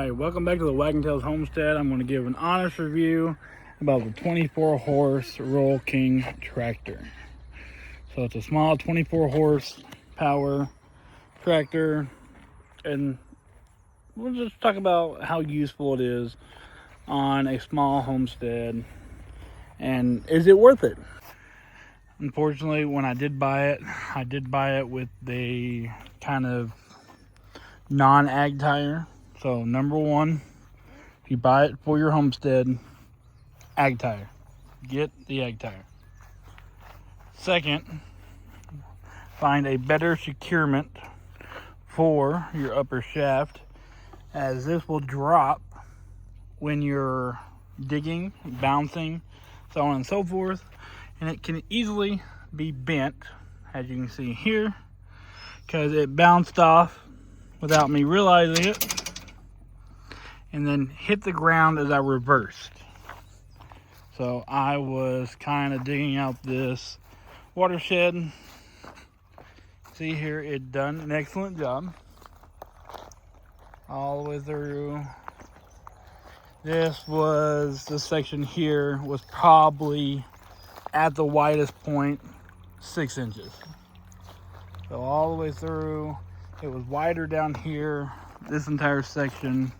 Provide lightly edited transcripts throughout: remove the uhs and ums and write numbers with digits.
Alright, welcome back to the Wagon Tails Homestead. I'm going to give an honest review about the 24 horse Roll King tractor. So it's a small 24 horse power tractor, and we'll just talk about how useful it is on a small homestead and is it worth it. Unfortunately, when I did buy it with the kind of non-ag tire. So number one, if you buy it for your homestead, ag tire. Get the ag tire. Second, find a better securement for your upper shaft, as this will drop when you're digging, bouncing, so on and so forth, and it can easily be bent, as you can see here, because it bounced off without me realizing it and then hit the ground as I reversed. So I was kind of digging out this watershed. See here, it done an excellent job all the way through. This section here was probably at the widest point 6 inches. So all the way through, it was wider down here. This entire section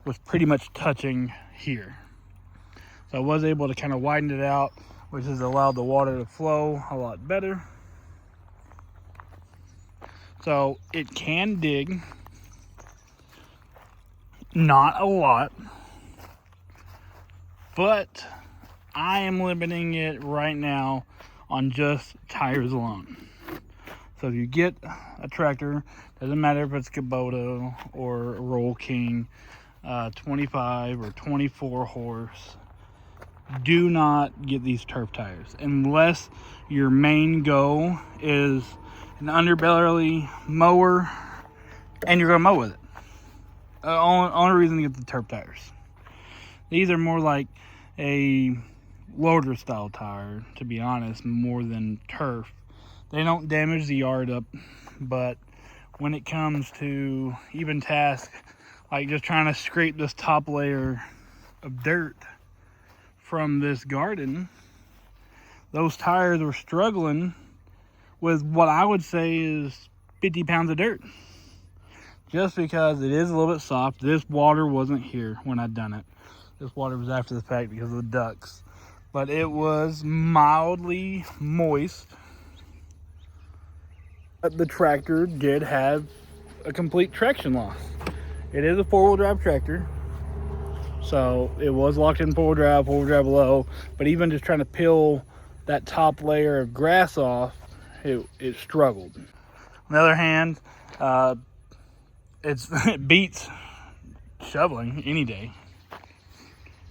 was pretty much touching here. So I was able to kind of widen it out, which has allowed the water to flow a lot better. So it can dig, not a lot, but I am limiting it right now on just tires alone. So if you get a tractor, doesn't matter if it's Kubota or Roll King, 25 or 24 horse, do not get these turf tires unless your main goal is an underbelly mower and you're going to mow with it. Only reason to get the turf tires. These are more like a loader style tire, to be honest, more than turf. They don't damage the yard up, but when it comes to even tasks like just trying to scrape this top layer of dirt from this garden, those tires were struggling with what I would say is 50 pounds of dirt. Just because it is a little bit soft. This water wasn't here when I'd done it. This water was after the fact because of the ducks. But it was mildly moist. But the tractor did have a complete traction loss. It is a 4-wheel drive tractor, so it was locked in 4-wheel drive low, but even just trying to peel that top layer of grass off, it struggled. On the other hand, it beats shoveling any day.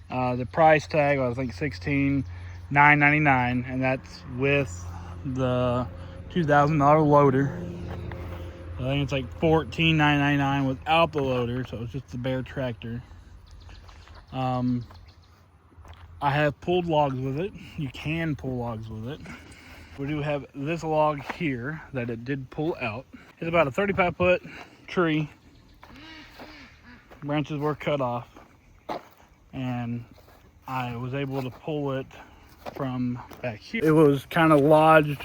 The price tag was, I think, $16,999, and that's with the $2,000 loader. I think it's like $14,999 without the loader, so it's just the bare tractor. I have pulled logs with it. You can pull logs with it. We do have this log here that it did pull out. It's about a 35-foot tree. Branches were cut off, and I was able to pull it from back here. It was kind of lodged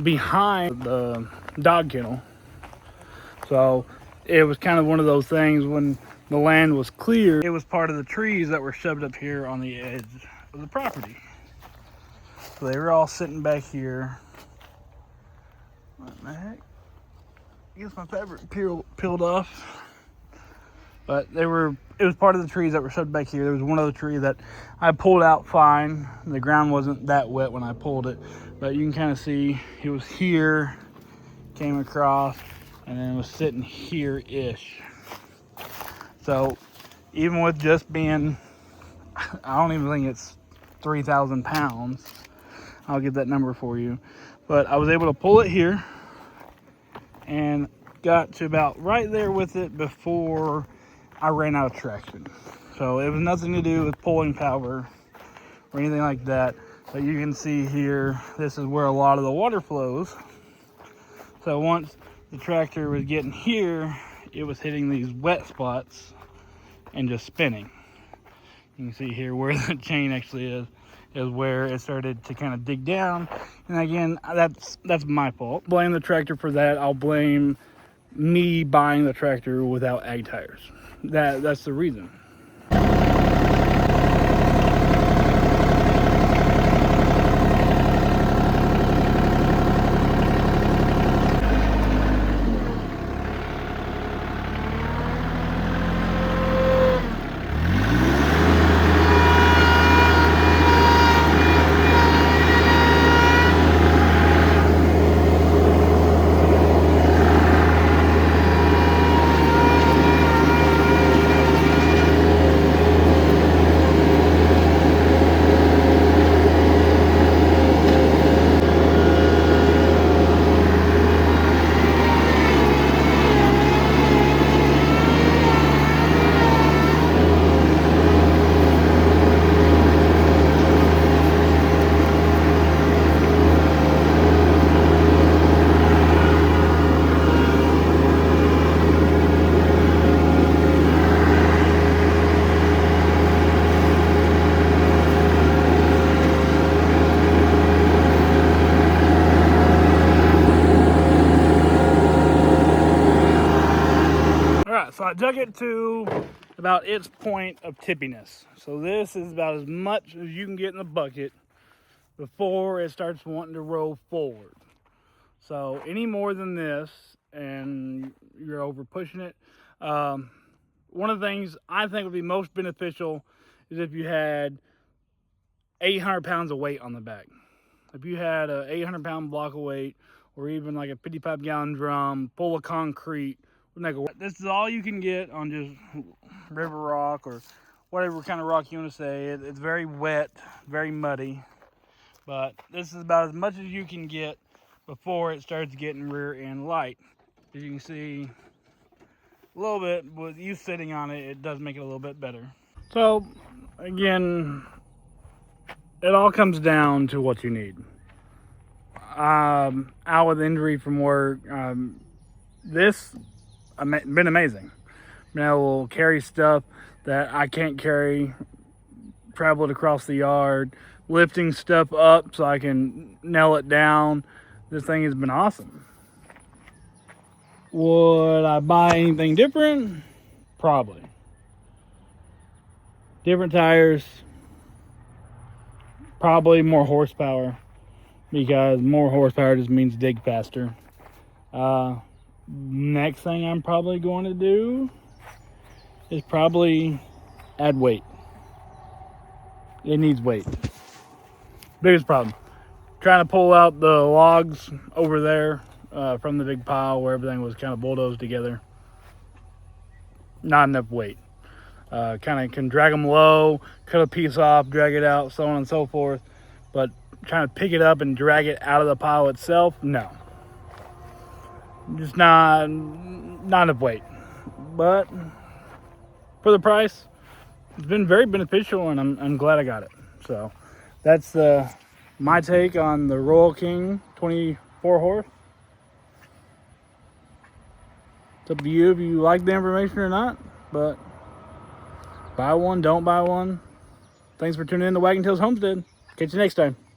behind the dog kennel. So it was kind of one of those things when the land was clear, it was part of the trees that were shoved up here on the edge of the property. So they were all sitting back here. What the heck? I guess my fabric peeled off. But it was part of the trees that were shoved back here. There was one other tree that I pulled out fine. The ground wasn't that wet when I pulled it. But you can kind of see it was here, came across, and then it was sitting here-ish. So even with just being, I don't even think it's 3,000 pounds. I'll get that number for you. But I was able to pull it here and got to about right there with it before I ran out of traction. So it was nothing to do with pulling power or anything like that. But you can see here, this is where a lot of the water flows. So once the tractor was getting here, it was hitting these wet spots and just spinning. You can see here where the chain actually is where it started to kind of dig down. And again, that's my fault. Blame the tractor for that. I'll blame me buying the tractor without ag tires. That's the reason. So I dug it to about its point of tippiness. So this is about as much as you can get in the bucket before it starts wanting to roll forward. So any more than this and you're over pushing it. One of the things I think would be most beneficial is if you had 800 pounds of weight on the back. If you had a 800 pound block of weight, or even like a 55 gallon drum full of concrete, this is all you can get on just river rock or whatever kind of rock you want to say. It's very wet, very muddy, but this is about as much as you can get before it starts getting rear end light. As you can see a little bit with you sitting on it, it does make it a little bit better. So again, it all comes down to what you need. Out with injury from work, this been amazing. Been able to carry stuff that I can't carry, travel it across the yard, lifting stuff up so I can nail it down. This thing has been awesome. Would I buy anything different? Probably. Different tires, probably more horsepower, because more horsepower just means dig faster. Next thing I'm probably going to do is probably add weight. It needs weight. Biggest problem, trying to pull out the logs over there from the big pile where everything was kind of bulldozed together. Not enough weight. Kind of can drag them low, cut a piece off, drag it out, so on and so forth. But trying to pick it up and drag it out of the pile itself, no. Just not enough weight. But for the price, it's been very beneficial, and I'm glad I got it. So that's my take on the Royal King 24 horse. It's up to you if you like the information or not, but buy one, don't buy one. Thanks for tuning in to Wagon Tails Homestead. Catch you next time.